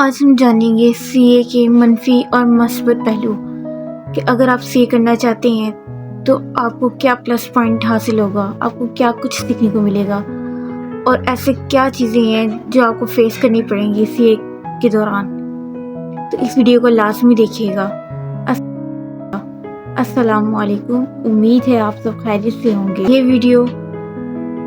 आज हम जानेंगे सीए के मनफी और मस्बत पहलू कि अगर आप सीए करना चाहते हैं तो आपको क्या प्लस पॉइंट हासिल होगा, आपको क्या कुछ सीखने को मिलेगा और ऐसे क्या चीज़ें हैं जो आपको फेस करनी पड़ेंगी सीए के दौरान। तो इस वीडियो को लाजमी देखिएगा। अस्सलाम वालेकुम, उम्मीद है आप सब खैरियत से होंगे। ये वीडियो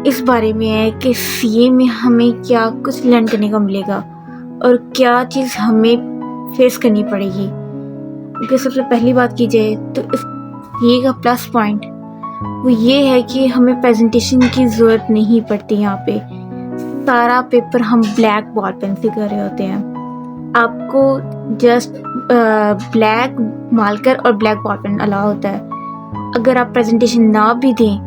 इस बारे में है कि सीए में हमें क्या कुछ लर्न करने को मिलेगा और क्या चीज़ हमें फेस करनी पड़ेगी। क्योंकि सबसे पहली बात की जाए तो इस सीए का प्लस पॉइंट वो ये है कि हमें प्रेजेंटेशन की ज़रूरत नहीं पड़ती। यहाँ पे सारा पेपर हम ब्लैक बॉल पेन से कर रहे होते हैं। आपको जस्ट ब्लैक मार्कर और ब्लैक बॉल पेन अलाउ होता है। अगर आप प्रेजेंटेशन ना भी दें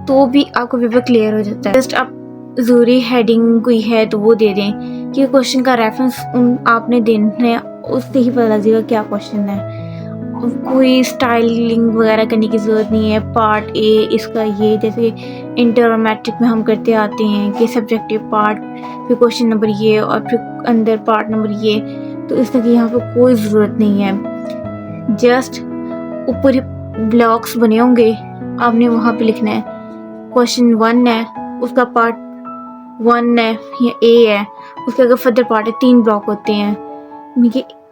तो भी आपका पेपर क्लियर हो जाता है। जस्ट आप ज़रूरी हेडिंग कोई है तो वो दे दें कि क्वेश्चन का रेफरेंस आपने देना है, उससे ही पता लग जाएगा क्या क्वेश्चन है। कोई स्टाइलिंग वगैरह करने की ज़रूरत नहीं है। पार्ट ए इसका ये, जैसे इंटर और मैट्रिक में हम करते आते हैं कि सब्जेक्टिव पार्ट, फिर क्वेश्चन नंबर ये और फिर अंदर पार्ट नंबर ये। तो इस तरह की यहाँ पर कोई ज़रूरत नहीं है। जस्ट ऊपर ब्लॉक्स बने होंगे, आपने वहाँ पे लिखना है क्वेश्चन 1 है, उसका पार्ट 1 है या ए है, उसके अगर फर्दर पार्ट है। 3 ब्लॉक होते हैं।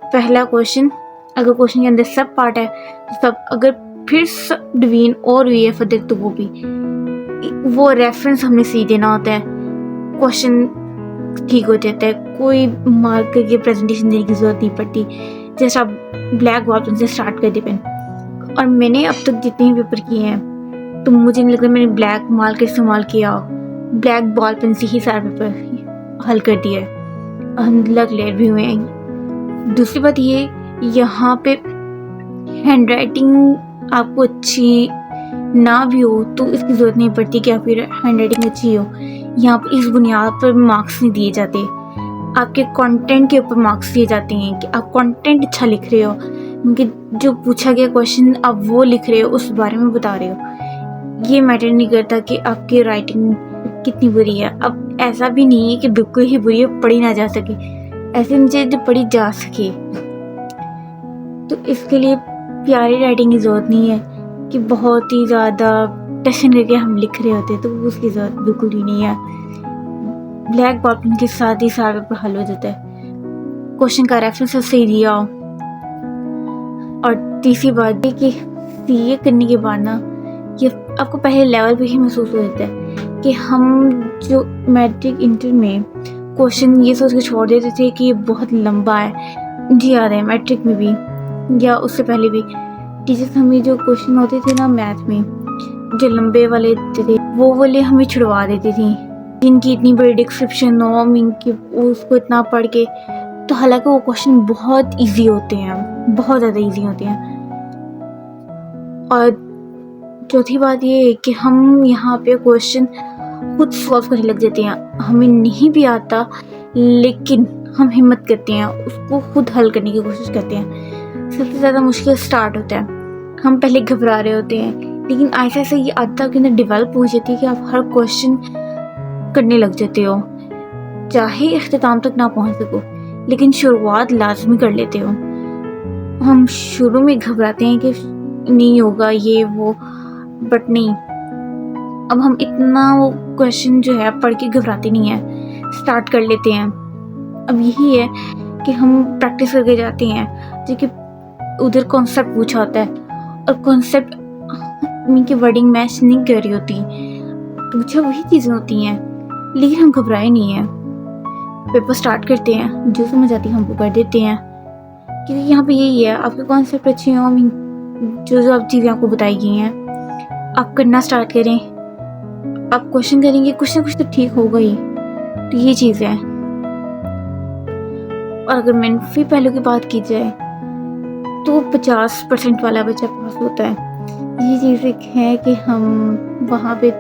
पहला क्वेश्चन, अगर क्वेश्चन के अंदर सब पार्ट है तो सब, अगर फिर डिवीजन और हुई है फर्दर तो वो भी, वो रेफरेंस हमने सी देना होता है। क्वेश्चन ठीक हो जाता है, कोई मार्क करके प्रेजेंटेशन देने की जरूरत नहीं पड़ती। जैसे आप ब्लैक बॉल पेन से स्टार्ट कर दे पेन। और मैंने अब तक जितने भी पेपर किए हैं तो मुझे नहीं लगता मैंने ब्लैक मार्कर इस्तेमाल किया, ब्लैक बॉल पेन से ही सारा पेपर हल कर दिया है। अलहम्दुलिल्लाह क्लियर भी हुए हैं। दूसरी बात ये, यहाँ पे हैंड राइटिंग आपको अच्छी ना भी हो तो इसकी ज़रूरत नहीं पड़ती कि आपकी हैंड राइटिंग अच्छी हो। यहाँ पर इस बुनियाद पर मार्क्स नहीं दिए जाते, आपके कंटेंट के ऊपर मार्क्स दिए जाते हैं कि आप कंटेंट अच्छा लिख रहे हो, क्योंकि जो पूछा गया क्वेश्चन आप वो लिख रहे हो, उस बारे में बता रहे हो। ये मैटर नहीं करता कि आपकी राइटिंग कितनी बुरी है। अब ऐसा भी नहीं है कि बिल्कुल ही बुरी है, पढ़ी ना जा सके। ऐसे मुझे जो पढ़ी जा सके, तो इसके लिए प्यारी राइटिंग की ज़रूरत नहीं है कि बहुत ही ज़्यादा टशन करके हम लिख रहे होते, तो उसकी ज़रूरत बिल्कुल ही नहीं है। ब्लैक बॉल पेन के साथ ही सारा पेपर हल हो जाता है। क्वेश्चन का रेफरेंस सही दिया। और तीसरी बात है कि सीए करने के बाद ना ये आपको पहले लेवल पे ही महसूस हो जाता है कि हम जो मैट्रिक इंटर में क्वेश्चन ये सोच के छोड़ देते थे कि ये बहुत लंबा है। मुझे याद है मैट्रिक में भी या उससे पहले भी टीचर्स हमें जो क्वेश्चन होते थे ना मैथ में, जो लंबे वाले थे वो वाले हमें छुड़वा देती थी, जिनकी इतनी बड़ी डिस्क्रिप्शन हो, इनकी उसको इतना पढ़ के। तो हालांकि वो क्वेश्चन बहुत इजी होते हैं, बहुत ज़्यादा इजी होते हैं। और चौथी बात ये है कि हम यहाँ पे क्वेश्चन खुद सॉल्व करने लग जाते हैं। हमें नहीं भी आता लेकिन हम हिम्मत करते हैं, उसको खुद हल करने की कोशिश करते हैं। सबसे ज़्यादा मुश्किल स्टार्ट होता है, हम पहले घबरा रहे होते हैं, लेकिन ऐसा ऐसा ये आदत आपके अंदर डेवलप हो जाती है कि आप हर क्वेश्चन करने लग जाते हो, चाहे इख्तिताम तक ना पहुँच सको लेकिन शुरुआत लाजमी कर लेते हो। हम शुरू में घबराते हैं कि नहीं होगा ये वो, बट नहीं, अब हम इतना वो क्वेश्चन जो है पढ़ के घबराते नहीं है, स्टार्ट कर लेते हैं। अब यही है कि हम प्रैक्टिस करके जाते हैं, क्योंकि उधर कॉन्सेप्ट पूछा होता है और कॉन्सेप्ट की वर्डिंग मैच नहीं कर रही होती, पूछा वही चीज़ें होती हैं, लेकिन हम घबराए नहीं हैं। पेपर स्टार्ट करते हैं, जो समझ आती है हम वो कर देते हैं, क्योंकि यहाँ पे यही है, आपके कॉन्सेप्ट अच्छे हों, जो आप चीज़ें आपको बताई गई हैं आप करना स्टार्ट करें। आप क्वेश्चन करेंगे, कुछ ना कुछ तो ठीक होगा ही। तो ये चीज़ है। और अगर मनफी पहलू की बात की जाए तो 50% वाला बच्चा पास होता है। ये चीज़ एक है कि हम वहाँ पे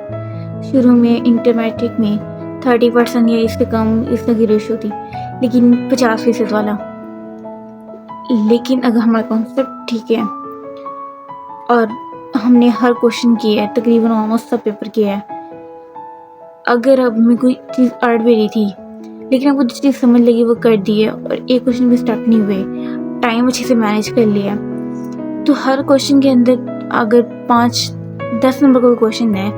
शुरू में इंटर मैट्रिक में 30% या इससे कम इस तरह की रेशो थी, लेकिन 50% वाला। लेकिन अगर हमारा कॉन्सेप्ट ठीक है और हमने हर क्वेश्चन किया है, तकरीबन ऑलमोस्ट सब पेपर किया है, अगर अब में कोई चीज़ अड़ भी रही थी लेकिन आपको जो चीज़ समझ लगी वो कर दी है और एक क्वेश्चन भी स्टक नहीं हुए, टाइम अच्छे से मैनेज कर लिया। तो हर क्वेश्चन के अंदर अगर 5-10 नंबर का क्वेश्चन है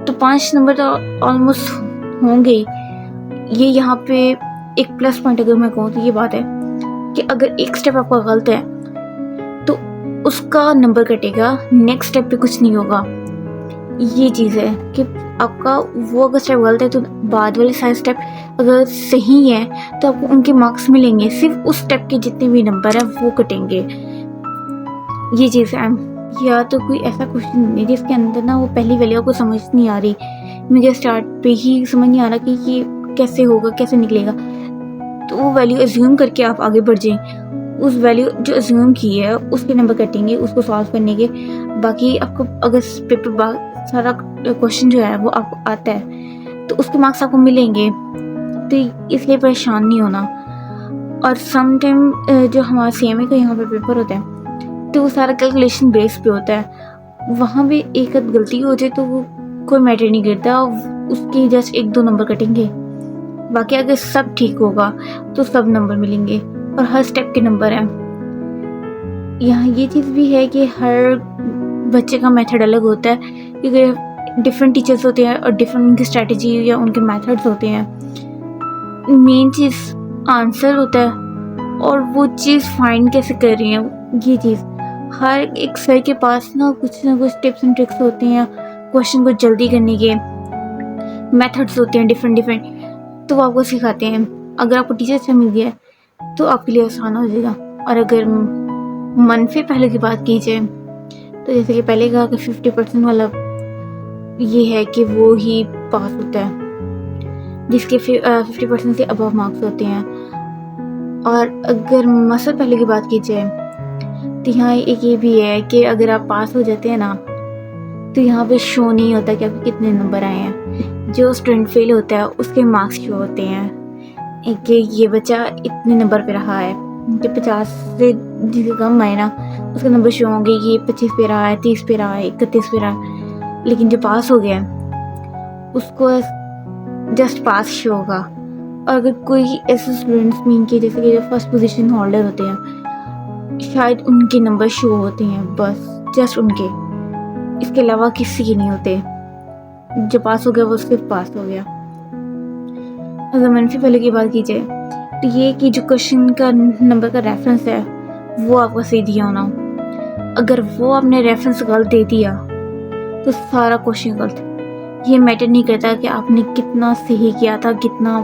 तो 5 नंबर तो ऑलमोस्ट होंगे ही। ये यहाँ पे एक प्लस पॉइंट अगर मैं कहूँ तो ये बात है कि अगर एक स्टेप आपका गलत है तो उसका नंबर कटेगा, नेक्स्ट स्टेप पे कुछ नहीं होगा। ये चीज़ है कि आपका वो अगर स्टेप गलत है तो बाद वाले सारे स्टेप अगर सही है तो आपको उनके मार्क्स मिलेंगे, सिर्फ उस स्टेप के जितने भी नंबर है वो कटेंगे। ये चीज़ है। या तो कोई ऐसा क्वेश्चन नहीं जिसके अंदर ना वो पहली वैल्यू को समझ नहीं आ रही, मुझे स्टार्ट पे ही समझ नहीं आ रहा कि ये कैसे होगा, कैसे निकलेगा, तो वो वैल्यू एज्यूम करके आप आगे बढ़ जाएं। उस वैल्यू जो एज्यूम की है उसके नंबर कटेंगे उसको सॉल्व करने के। बाकी आपको अगर पेपर सारा क्वेश्चन जो है वो आपको आता है तो उसके मार्क्स आपको मिलेंगे, तो इसलिए परेशान नहीं होना। और सम टाइम जो हमारा CMA का यहाँ पे पेपर होता है तो वो सारा कैलकुलेशन बेस पे होता है, वहाँ भी एक आध गलती हो जाए तो वो कोई मैटर नहीं करता, उसके जस्ट 1-2 नंबर कटेंगे। बाकी अगर सब ठीक होगा तो सब नंबर मिलेंगे और हर स्टेप के नंबर हैं। यहाँ ये चीज़ भी है कि हर बच्चे का मेथड अलग होता है, क्योंकि डिफरेंट टीचर्स होते हैं और डिफरेंट उनकी स्ट्रैटेजी या उनके मेथड्स होते हैं। मेन चीज़ आंसर होता है और वो चीज़ फाइंड कैसे कर रही हैं, ये चीज़। हर एक सर के पास ना कुछ टिप्स एंड ट्रिक्स होते हैं, क्वेश्चन को जल्दी करने के मेथड्स होते हैं डिफरेंट, तो वो आपको सिखाते हैं। अगर आपको टीचर अच्छा मिल गया तो आपके लिए आसान हो जाएगा। और अगर मनफी पहले की बात की जाए तो जैसे कि पहले कहा कि 50% वाला ये है कि वो ही पास होता है, जिसके 50% से अबव मार्क्स होते हैं। और अगर मसल पहले की बात की जाए तो यहाँ एक ये भी है कि अगर आप पास हो जाते हैं ना तो यहाँ पे शो नहीं होता कि आपके कितने नंबर आए हैं। जो स्टूडेंट फेल होता है उसके मार्क्स शो होते हैं कि ये बच्चा इतने नंबर पे रहा है, कि 50 से जिसके कम आए ना उसका नंबर शो होंगे कि 25 पे रहा है, 30 पे रहा है, 31 पे रहा है। लेकिन जो पास हो गया उसको जस्ट पास शो होगा। और अगर कोई ऐसे स्टूडेंट्स मीन के जैसे कि जो फर्स्ट पोजीशन होल्डर होते हैं शायद उनके नंबर शो होते हैं, बस जस्ट उनके, इसके अलावा किसी के नहीं होते। जो पास हो गया वो सिर्फ पास हो गया। अगर मनफी पहले की बात की जाए तो ये कि जो क्वेश्चन का नंबर का रेफरेंस है वो आपको सही दिया होना। अगर वो आपने रेफरेंस गलत दे दिया तो सारा क्वेश्चन गलत। ये मैटर नहीं करता कि आपने कितना सही किया था, कितना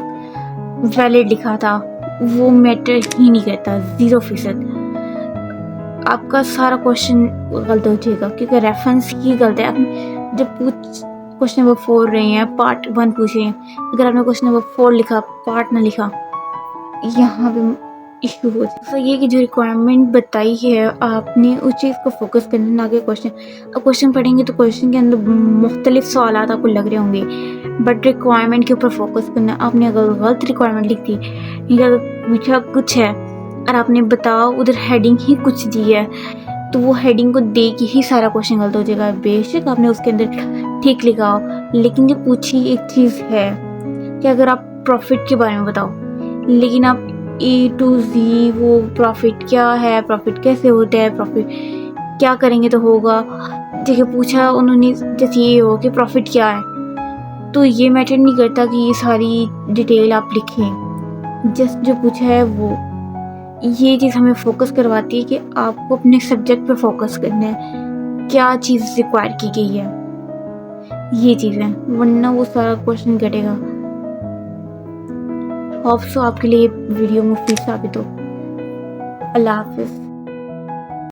वैलिड लिखा था, वो मैटर ही नहीं करता। 0% आपका सारा क्वेश्चन गलत हो जाएगा क्योंकि रेफरेंस ही गलत है। आप जब क्वेश्चन नंबर 4 रहे हैं, पार्ट 1 पूछे हैं, अगर आपने क्वेश्चन नंबर 4 लिखा, पार्ट ना लिखा, यहाँ पे इशू हो जाए। तो ये कि जो रिक्वायरमेंट बताई है आपने उस चीज़ को फोकस करना, ना कि क्वेश्चन। अब क्वेश्चन पढ़ेंगे तो क्वेश्चन के अंदर मुख्तलिफ सवाल आपको लग रहे होंगे, बट रिक्वायरमेंट के ऊपर फोकस करना। आपने अगर गलत रिक्वायरमेंट लिख दी या अगर पूछा कुछ है और आपने बताओ उधर हेडिंग ही कुछ दी है तो वो हेडिंग को दे के ही सारा क्वेश्चन गलत हो जाएगा। बेशक आपने उसके अंदर ठीक लिखा हो, लेकिन जो पूछी एक चीज़ है कि अगर आप प्रॉफिट के बारे में बताओ, लेकिन आप A to Z वो प्रॉफिट क्या है, प्रॉफिट कैसे होता है, प्रॉफिट क्या करेंगे तो होगा, जैसे पूछा उन्होंने जैसे ये हो कि प्रॉफिट क्या है, तो ये मैटर नहीं करता कि ये सारी डिटेल आप लिखें। जस्ट जो पूछा है वो, ये चीज़ हमें फोकस करवाती है कि आपको अपने सब्जेक्ट पे फोकस करना है, क्या चीज़ रिक्वायर की गई है, ये चीज़ है, वरना वो सारा क्वेश्चन कटेगा। होप सो आपके लिए वीडियो मुफीद साबित हो। अल्लाह हाफिज़।